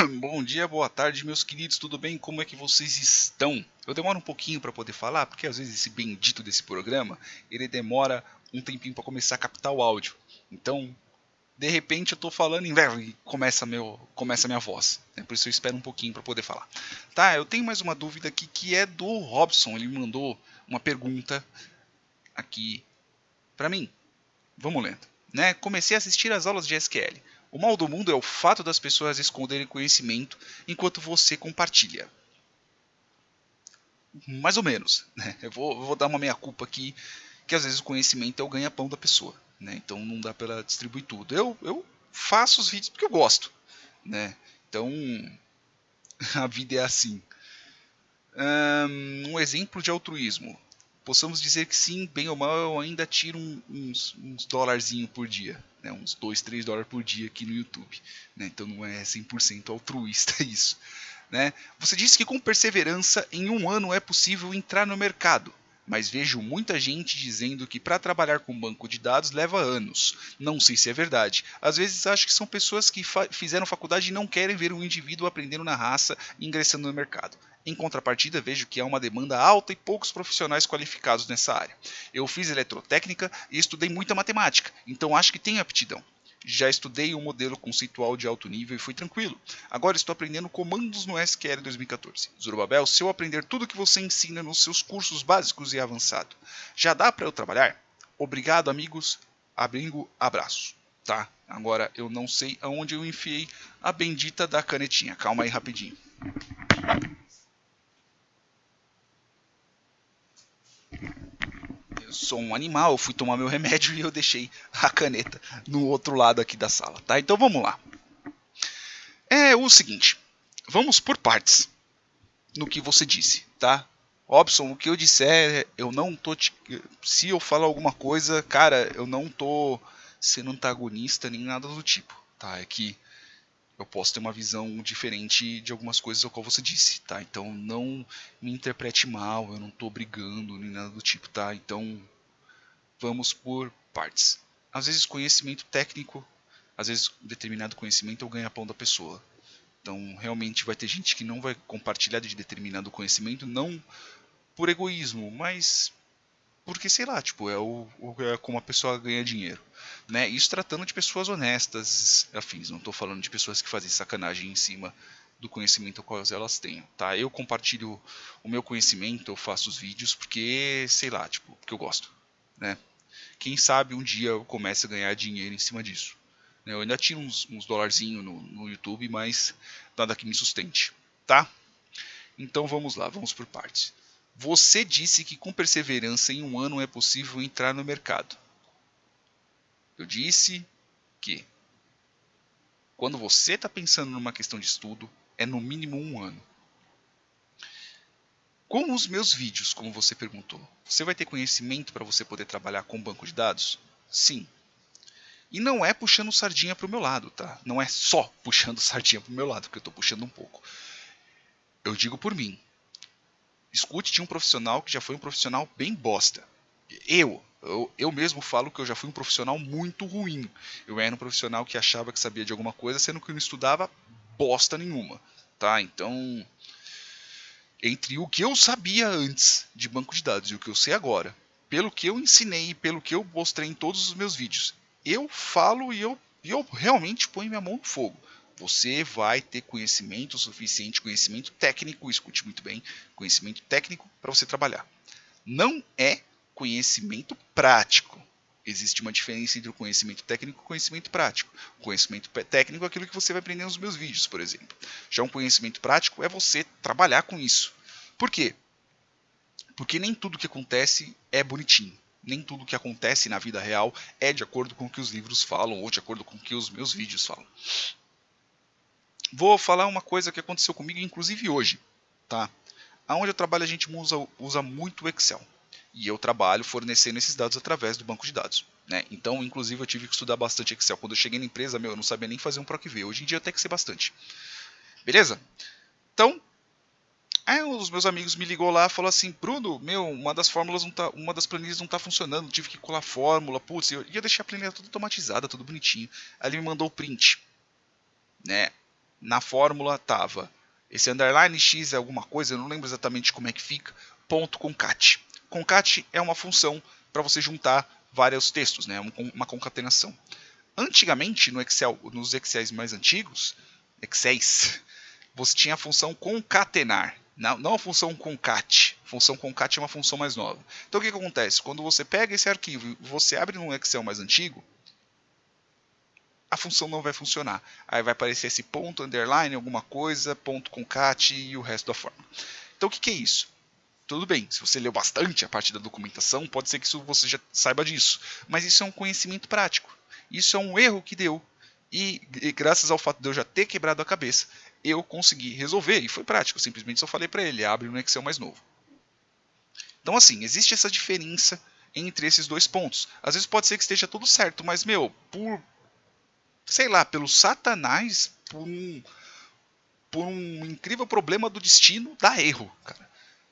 Bom dia, boa tarde, meus queridos, tudo bem? Como é que vocês estão? Eu demoro um pouquinho para poder falar, porque às vezes esse bendito desse programa, ele demora um tempinho para começar a captar o áudio. Então, de repente eu tô falando e começa a minha voz, né? Por isso eu espero um pouquinho para poder falar. Tá, eu tenho mais uma dúvida aqui que é do Robson, ele me mandou uma pergunta aqui para mim. Vamos lendo. Né? Comecei a assistir às aulas de SQL. O mal do mundo é o fato das pessoas esconderem conhecimento enquanto você compartilha. Mais ou menos. Né? Eu vou dar uma meia-culpa aqui, que às vezes o conhecimento é o ganha-pão da pessoa. Né? Então não dá para distribuir tudo. Eu faço os vídeos porque eu gosto. Né? Então a vida é assim. Um exemplo de altruísmo. Possamos dizer que sim, bem ou mal, eu ainda tiro uns dólarzinho por dia. Né? Uns 2, 3 dólares por dia aqui no YouTube. Né? Então não é 100% altruísta isso. Né? Você disse que com perseverança, em um ano é possível entrar no mercado. Mas vejo muita gente dizendo que para trabalhar com banco de dados leva anos. Não sei se é verdade. Às vezes acho que são pessoas que fizeram faculdade e não querem ver um indivíduo aprendendo na raça e ingressando no mercado. Em contrapartida, vejo que há uma demanda alta e poucos profissionais qualificados nessa área. Eu fiz eletrotécnica e estudei muita matemática, então acho que tenho aptidão. Já estudei um modelo conceitual de alto nível e foi tranquilo. Agora estou aprendendo comandos no SQL 2014. Zorobabel, se eu aprender tudo que você ensina nos seus cursos básicos e avançado, já dá para eu trabalhar? Obrigado, amigos. Abringo, abraço. Tá? Agora eu não sei aonde eu enfiei a bendita da canetinha. Calma aí rapidinho. Eu sou um animal, eu fui tomar meu remédio e eu deixei a caneta no outro lado aqui da sala, tá? Então vamos lá. É o seguinte, vamos por partes no que você disse, tá? Robson, o que eu disser, eu não tô se eu falar alguma coisa, cara, eu não tô sendo antagonista nem nada do tipo, tá? É que eu posso ter uma visão diferente de algumas coisas ao qual você disse, tá? Então não me interprete mal, eu não tô brigando nem nada do tipo, tá? Então vamos por partes. Às vezes conhecimento técnico, às vezes determinado conhecimento é o ganha-pão da pessoa. Então realmente vai ter gente que não vai compartilhar de determinado conhecimento, não por egoísmo, mas porque sei lá, tipo, é como a pessoa ganha dinheiro. Né? Isso tratando de pessoas honestas, afins, não estou falando de pessoas que fazem sacanagem em cima do conhecimento qual elas têm, tá? Eu compartilho o meu conhecimento, eu faço os vídeos porque, sei lá, tipo, porque eu gosto, né? Quem sabe um dia eu comece a ganhar dinheiro em cima disso. Eu ainda tiro uns dolarzinhos no YouTube, mas nada que me sustente, tá? Então vamos lá, vamos por partes. Você disse que com perseverança em um ano é possível entrar no mercado. Eu disse que quando você está pensando numa questão de estudo, é no mínimo um ano. Com os meus vídeos, como você perguntou, você vai ter conhecimento para você poder trabalhar com banco de dados? Sim. E não é puxando sardinha pro meu lado, tá? Não é só puxando sardinha pro meu lado, porque eu tô puxando um pouco. Eu digo por mim. Escute de um profissional que já foi um profissional bem bosta. Eu mesmo falo que eu já fui um profissional muito ruim. Eu era um profissional que achava que sabia de alguma coisa, sendo que eu não estudava bosta nenhuma. Tá? Então, entre o que eu sabia antes de banco de dados e o que eu sei agora, pelo que eu ensinei, pelo que eu mostrei em todos os meus vídeos, eu falo e eu realmente ponho minha mão no fogo. Você vai ter conhecimento suficiente, conhecimento técnico, escute muito bem, conhecimento técnico para você trabalhar. Não é conhecimento prático. Existe uma diferença entre o conhecimento técnico e o conhecimento prático. O conhecimento técnico é aquilo que você vai aprender nos meus vídeos, por exemplo. Já um conhecimento prático é você trabalhar com isso. Por quê? Porque nem tudo que acontece é bonitinho. Nem tudo que acontece na vida real é de acordo com o que os livros falam ou de acordo com o que os meus vídeos falam. Vou falar uma coisa que aconteceu comigo, inclusive hoje. Tá? Aonde eu trabalho a gente usa muito o Excel. E eu trabalho fornecendo esses dados através do banco de dados. Né? Então, inclusive, eu tive que estudar bastante Excel. Quando eu cheguei na empresa, eu não sabia nem fazer um PROC-V. Hoje em dia até que sei bastante. Beleza? Então, aí um dos meus amigos me ligou lá e falou assim, Bruno, uma das fórmulas não tá, uma das planilhas não tá funcionando, tive que colar a fórmula, putz, eu ia deixar a planilha toda automatizada, tudo bonitinho. Aí ele me mandou o print, né? na fórmula estava esse underline x é alguma coisa, eu não lembro exatamente como é que fica, ponto concat. Concat é uma função para você juntar vários textos, né? Uma concatenação. Antigamente, no Excel, nos Excels mais antigos, Excels, você tinha a função concatenar, não a função concat. A função concat é uma função mais nova. Então o que acontece? Quando você pega esse arquivo e você abre num Excel mais antigo, a função não vai funcionar. Aí vai aparecer esse ponto, underline, alguma coisa, ponto concat e o resto da forma. Então o que é isso? Tudo bem, se você leu bastante a parte da documentação, pode ser que isso você já saiba disso. Mas isso é um conhecimento prático. Isso é um erro que deu. E graças ao fato de eu já ter quebrado a cabeça, eu consegui resolver. E foi prático, simplesmente só falei para ele, abre no Excel mais novo. Então assim, existe essa diferença entre esses dois pontos. Às vezes pode ser que esteja tudo certo, mas por sei lá, pelo satanás, por um incrível problema do destino, dá erro, cara.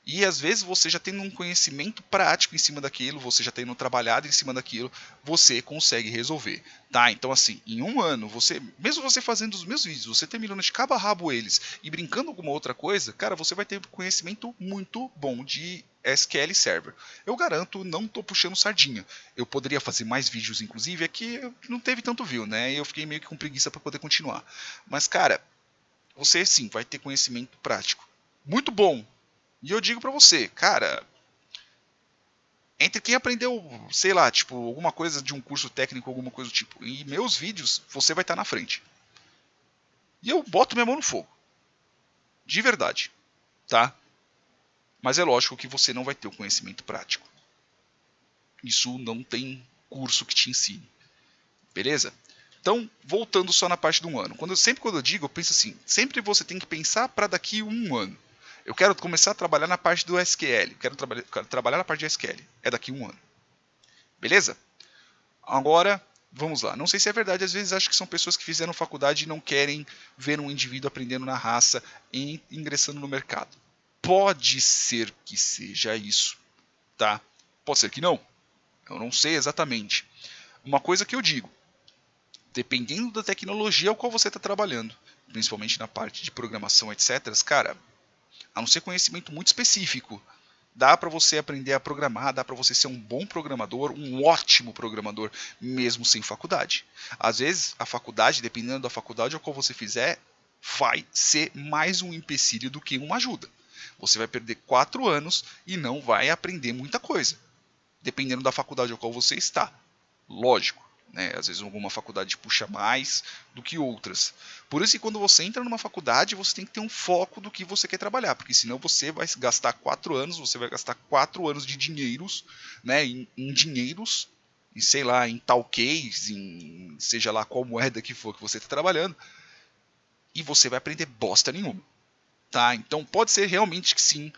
E às vezes você já tendo um conhecimento prático em cima daquilo, você já tendo trabalhado em cima daquilo, você consegue resolver, tá? Então assim, em um ano, mesmo você fazendo os meus vídeos, você terminando de cabo a rabo eles e brincando alguma outra coisa, cara, você vai ter conhecimento muito bom de SQL Server. Eu garanto, não tô puxando sardinha. Eu poderia fazer mais vídeos, inclusive, é que não teve tanto view, né? E eu fiquei meio que com preguiça para poder continuar. Mas, cara, você sim vai ter conhecimento prático. Muito bom. E eu digo pra você, cara, entre quem aprendeu, sei lá, tipo, alguma coisa de um curso técnico, alguma coisa do tipo, e meus vídeos, você vai estar na frente. E eu boto minha mão no fogo. De verdade, tá? Mas é lógico que você não vai ter o conhecimento prático. Isso não tem curso que te ensine. Beleza? Então, voltando só na parte de um ano. Sempre quando eu digo, eu penso assim, sempre você tem que pensar para daqui um ano. Eu quero começar a trabalhar na parte do SQL. Quero trabalhar na parte de SQL. É daqui um ano. Beleza? Agora, vamos lá. Não sei se é verdade, às vezes acho que são pessoas que fizeram faculdade e não querem ver um indivíduo aprendendo na raça e ingressando no mercado. Pode ser que seja isso, tá? Pode ser que não. Eu não sei exatamente. Uma coisa que eu digo, dependendo da tecnologia ao qual você está trabalhando, principalmente na parte de programação, etc., cara, a não ser conhecimento muito específico, dá para você aprender a programar, dá para você ser um bom programador, um ótimo programador, mesmo sem faculdade. Às vezes, a faculdade, dependendo da faculdade ao qual você fizer, vai ser mais um empecilho do que uma ajuda. Você vai perder 4 anos e não vai aprender muita coisa, dependendo da faculdade ao qual você está. Lógico. Né? Às vezes alguma faculdade puxa mais do que outras. Por isso que quando você entra numa faculdade, você tem que ter um foco do que você quer trabalhar, porque senão você vai gastar 4 anos, você vai gastar 4 anos de dinheiros, né, em dinheiros, em sei lá, em tal case, em seja lá qual moeda que for que você está trabalhando, e você vai aprender bosta nenhuma. Tá? Então pode ser realmente que sim,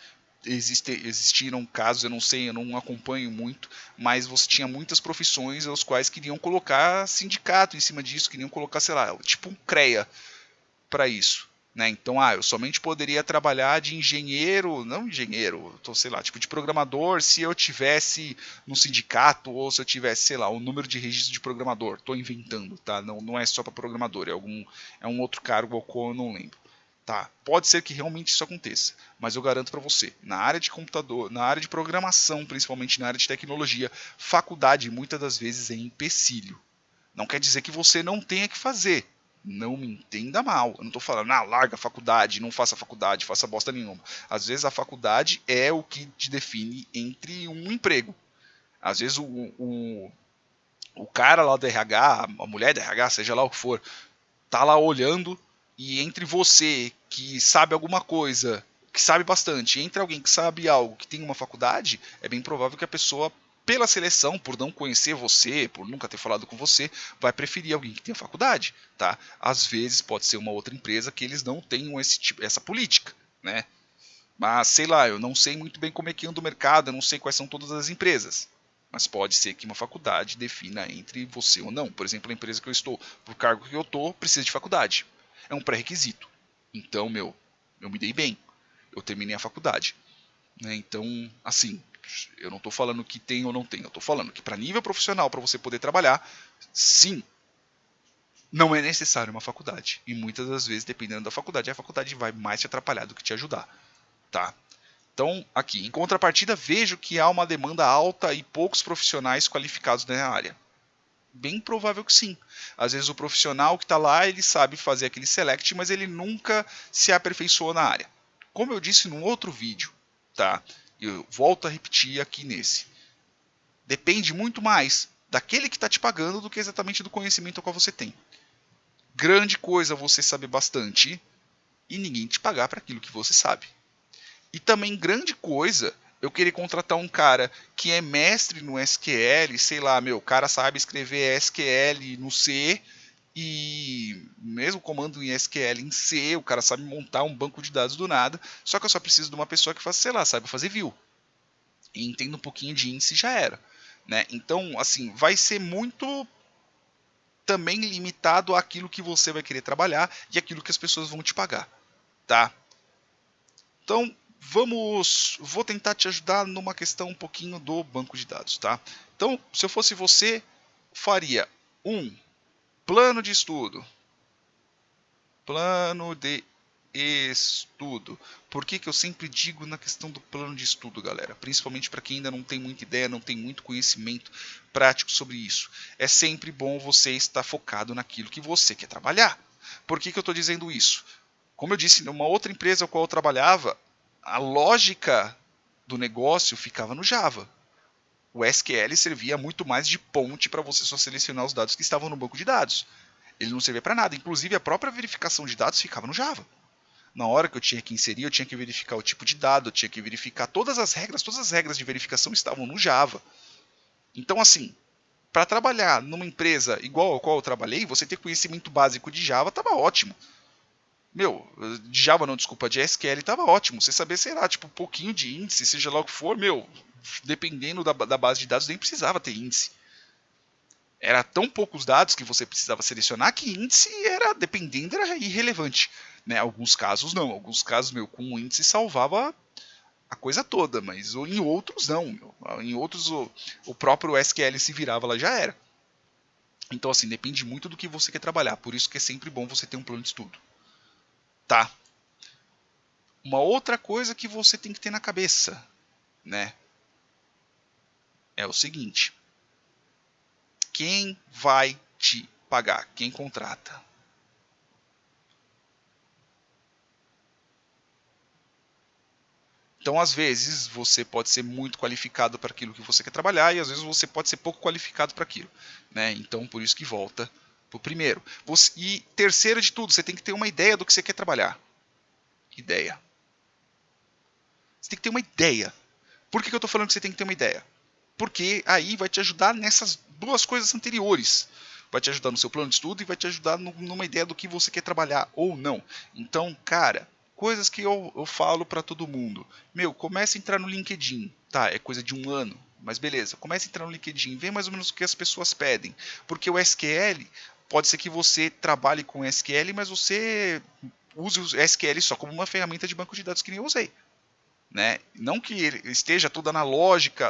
existiram casos, eu não sei, eu não acompanho muito, mas você tinha muitas profissões aos quais queriam colocar sindicato em cima disso, queriam colocar, sei lá, tipo um CREA para isso. Né? Então, eu somente poderia trabalhar de engenheiro, não engenheiro, tô, sei lá, tipo de programador, se eu tivesse no sindicato ou se eu tivesse, sei lá, o número de registro de programador. Estou inventando, tá? Não é só para programador, é um outro cargo ao qual eu não lembro. Tá, pode ser que realmente isso aconteça, mas eu garanto para você, na área de computador, na área de programação, principalmente na área de tecnologia, faculdade muitas das vezes é empecilho. Não quer dizer que você não tenha que fazer. Não me entenda mal. Eu não estou falando, larga a faculdade, não faça faculdade, faça bosta nenhuma. Às vezes a faculdade é o que te define entre um emprego. Às vezes o cara lá do RH, a mulher do RH, seja lá o que for, tá lá olhando e entre você que sabe alguma coisa, que sabe bastante, entre alguém que sabe algo, que tem uma faculdade, é bem provável que a pessoa, pela seleção, por não conhecer você, por nunca ter falado com você, vai preferir alguém que tenha faculdade, tá? Às vezes pode ser uma outra empresa que eles não tenham essa política, né? Mas sei lá, eu não sei muito bem como é que anda o mercado, eu não sei quais são todas as empresas. Mas pode ser que uma faculdade defina entre você ou não. Por exemplo, a empresa que eu estou, por cargo que eu estou, precisa de faculdade. É um pré-requisito. Então, eu me dei bem. Eu terminei a faculdade. Né? Então, assim, eu não estou falando que tem ou não tem. Eu estou falando que para nível profissional, para você poder trabalhar, sim, não é necessário uma faculdade. E muitas das vezes, dependendo da faculdade, a faculdade vai mais te atrapalhar do que te ajudar. Tá? Então, aqui, em contrapartida, vejo que há uma demanda alta e poucos profissionais qualificados na área. Bem provável que sim. Às vezes o profissional que está lá, ele sabe fazer aquele select, mas ele nunca se aperfeiçoou na área. Como eu disse num outro vídeo, tá? Eu volto a repetir aqui nesse. Depende muito mais daquele que está te pagando do que exatamente do conhecimento qual você tem. Grande coisa você saber bastante e ninguém te pagar para aquilo que você sabe. E também grande coisa eu querer contratar um cara que é mestre no SQL, sei lá, meu, o cara sabe escrever SQL no C e mesmo comando em SQL em C, o cara sabe montar um banco de dados do nada, só que eu só preciso de uma pessoa que faça, sei lá, saiba fazer view. E entenda um pouquinho de índice e já era. Né? Então, assim, vai ser muito também limitado àquilo que você vai querer trabalhar e aquilo que as pessoas vão te pagar. Tá? Então, vou tentar te ajudar numa questão um pouquinho do banco de dados, tá? Então, se eu fosse você, faria um plano de estudo. Plano de estudo. Por que eu sempre digo na questão do plano de estudo, galera? Principalmente para quem ainda não tem muita ideia, não tem muito conhecimento prático sobre isso. É sempre bom você estar focado naquilo que você quer trabalhar. Por que eu estou dizendo isso? Como eu disse, numa outra empresa a qual eu trabalhava, a lógica do negócio ficava no Java. O SQL servia muito mais de ponte para você só selecionar os dados que estavam no banco de dados. Ele não servia para nada. Inclusive, a própria verificação de dados ficava no Java. Na hora que eu tinha que inserir, eu tinha que verificar o tipo de dado, eu tinha que verificar todas as regras de verificação estavam no Java. Então, assim, para trabalhar numa empresa igual a qual eu trabalhei, você ter conhecimento básico de Java estava ótimo. Meu, de Java não, desculpa, de SQL estava ótimo. Você saber, sei lá, tipo, um pouquinho de índice, seja lá o que for, meu, dependendo da base de dados, nem precisava ter índice. Era tão poucos dados que você precisava selecionar que índice era, dependendo, era irrelevante. Né? Alguns casos não, alguns casos, meu, com o índice salvava a coisa toda, mas em outros não. Meu. Em outros o próprio SQL se virava lá já era. Então assim, depende muito do que você quer trabalhar, por isso que é sempre bom você ter um plano de estudo. Tá? Uma outra coisa que você tem que ter na cabeça, né? É o seguinte: quem vai te pagar? Quem contrata? Então, às vezes, você pode ser muito qualificado para aquilo que você quer trabalhar e às vezes você pode ser pouco qualificado para aquilo. Né? Então, por isso que volta para o primeiro. E terceiro de tudo, você tem que ter uma ideia do que você quer trabalhar. Ideia. Você tem que ter uma ideia. Por que eu estou falando que você tem que ter uma ideia? Porque aí vai te ajudar nessas duas coisas anteriores. Vai te ajudar no seu plano de estudo e vai te ajudar numa ideia do que você quer trabalhar ou não. Então, cara, coisas que eu falo para todo mundo. Meu, comece a entrar no LinkedIn. Tá, é coisa de um ano. Mas beleza, comece a entrar no LinkedIn. Vê mais ou menos o que as pessoas pedem. Porque o SQL, pode ser que você trabalhe com SQL, mas você use o SQL só como uma ferramenta de banco de dados que nem eu usei. Né? Não que ele esteja toda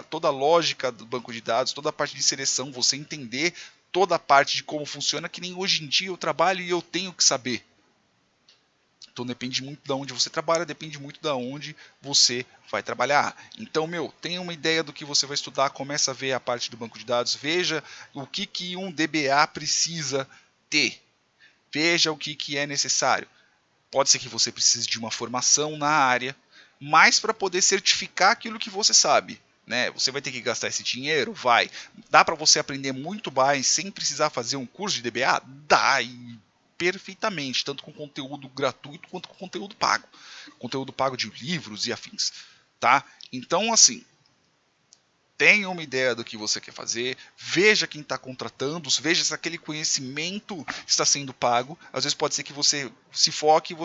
toda a lógica do banco de dados, toda a parte de seleção, você entender toda a parte de como funciona, que nem hoje em dia eu trabalho e eu tenho que saber. Então depende muito de onde você trabalha, depende muito de onde você vai trabalhar. Então, meu, tenha uma ideia do que você vai estudar, começa a ver a parte do banco de dados, veja o que um DBA precisa ter. Veja o que é necessário. Pode ser que você precise de uma formação na área, mas para poder certificar aquilo que você sabe. Né? Você vai ter que gastar esse dinheiro? Vai. Dá para você aprender muito mais sem precisar fazer um curso de DBA? Dá, e perfeitamente, tanto com conteúdo gratuito quanto com conteúdo pago. Conteúdo pago de livros e afins. Tá? Então, assim, tenha uma ideia do que você quer fazer, veja quem está contratando, veja se aquele conhecimento está sendo pago. Às vezes pode ser que você se foque,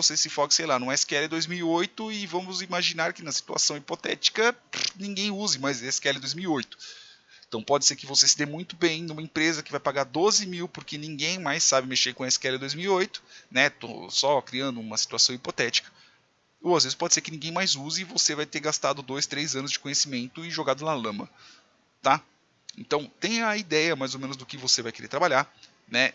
sei lá, no SQL 2008 e vamos imaginar que na situação hipotética ninguém use mais SQL 2008. Então pode ser que você se dê muito bem numa empresa que vai pagar 12 mil porque ninguém mais sabe mexer com SQL 2008, né? Tô só criando uma situação hipotética. Ou às vezes pode ser que ninguém mais use e você vai ter gastado 2, 3 anos de conhecimento e jogado na lama. Tá? Então tenha a ideia mais ou menos do que você vai querer trabalhar. Né?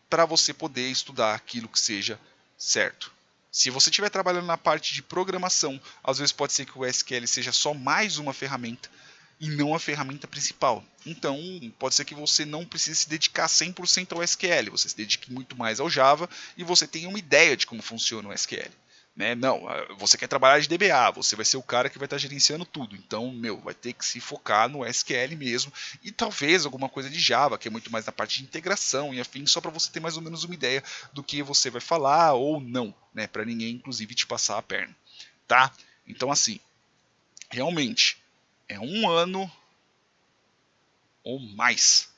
para você poder estudar aquilo que seja certo. Se você estiver trabalhando na parte de programação, às vezes pode ser que o SQL seja só mais uma ferramenta e não a ferramenta principal. Então, pode ser que você não precise se dedicar 100% ao SQL, você se dedique muito mais ao Java e você tenha uma ideia de como funciona o SQL. Né? Não, você quer trabalhar de DBA, você vai ser o cara que vai estar gerenciando tudo. Então, vai ter que se focar no SQL mesmo e talvez alguma coisa de Java, que é muito mais na parte de integração e afim, só para você ter mais ou menos uma ideia do que você vai falar ou não, né? Para ninguém, inclusive, te passar a perna. Tá? Então, assim, realmente, é 1 ano ou mais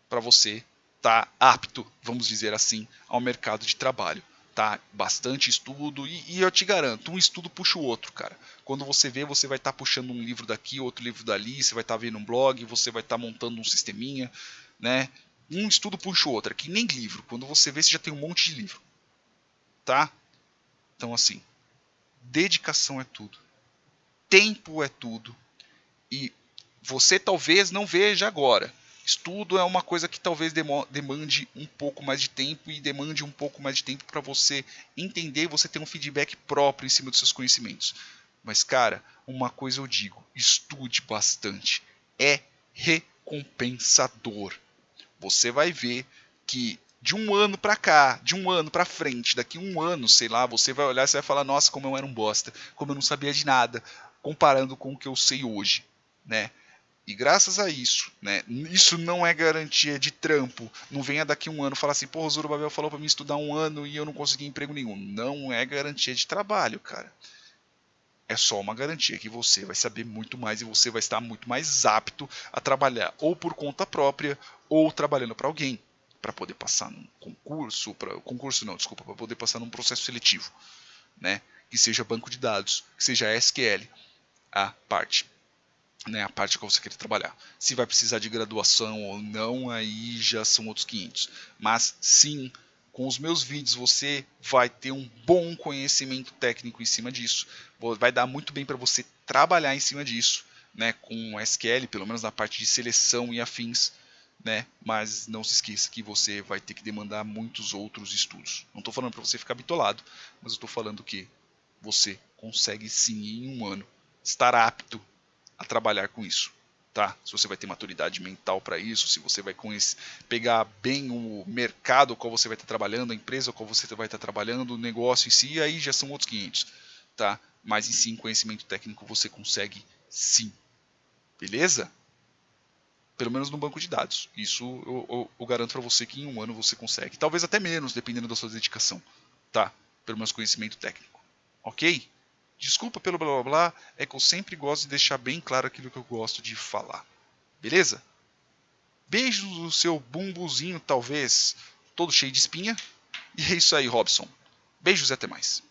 para você estar apto, vamos dizer assim, ao mercado de trabalho. Tá? Bastante estudo e eu te garanto, um estudo puxa o outro, cara. Quando você vê, você vai estar puxando um livro daqui, outro livro dali, você vai estar vendo um blog, você vai estar montando um sisteminha, né? Um estudo puxa o outro, que nem livro. Quando você vê, você já tem um monte de livro, tá? Então assim, dedicação é tudo, tempo é tudo e você talvez não veja agora. Estudo é uma coisa que talvez demande um pouco mais de tempo e demande um pouco mais de tempo para você entender e você ter um feedback próprio em cima dos seus conhecimentos. Mas, cara, uma coisa eu digo, estude bastante. É recompensador. Você vai ver que de 1 ano para cá, de 1 ano para frente, daqui 1 ano, sei lá, você vai olhar e vai falar, nossa, como eu era um bosta, como eu não sabia de nada, comparando com o que eu sei hoje, né? E graças a isso, né? Isso não é garantia de trampo. Não venha daqui 1 ano falar assim, porra, o Zorobabel falou para mim estudar 1 ano e eu não consegui emprego nenhum. Não é garantia de trabalho, cara. É só uma garantia que você vai saber muito mais e você vai estar muito mais apto a trabalhar ou por conta própria ou trabalhando para alguém, para poder passar num concurso, para poder passar num processo seletivo, né? Que seja banco de dados, que seja SQL, a parte, né, a parte que você quer trabalhar. Se vai precisar de graduação ou não, aí já são outros 500. Mas sim, com os meus vídeos você vai ter um bom conhecimento técnico em cima disso. Vai dar muito bem para você trabalhar em cima disso, né, com SQL, pelo menos na parte de seleção e afins. Né? Mas não se esqueça que você vai ter que demandar muitos outros estudos. Não estou falando para você ficar bitolado, mas eu estou falando que você consegue sim em 1 ano estar apto a trabalhar com isso, tá? Se você vai ter maturidade mental para isso, se você vai pegar bem o mercado ao qual você vai estar trabalhando, a empresa ao qual você vai estar trabalhando, o negócio em si, aí já são outros 500, tá? Mas em si, conhecimento técnico você consegue sim, beleza? Pelo menos no banco de dados. Isso eu garanto para você que em 1 ano você consegue. Talvez até menos, dependendo da sua dedicação, tá? Pelo menos conhecimento técnico, ok? Desculpa pelo blá blá blá, é que eu sempre gosto de deixar bem claro aquilo que eu gosto de falar. Beleza? Beijos no seu bumbuzinho, talvez todo cheio de espinha. E é isso aí, Robson. Beijos e até mais.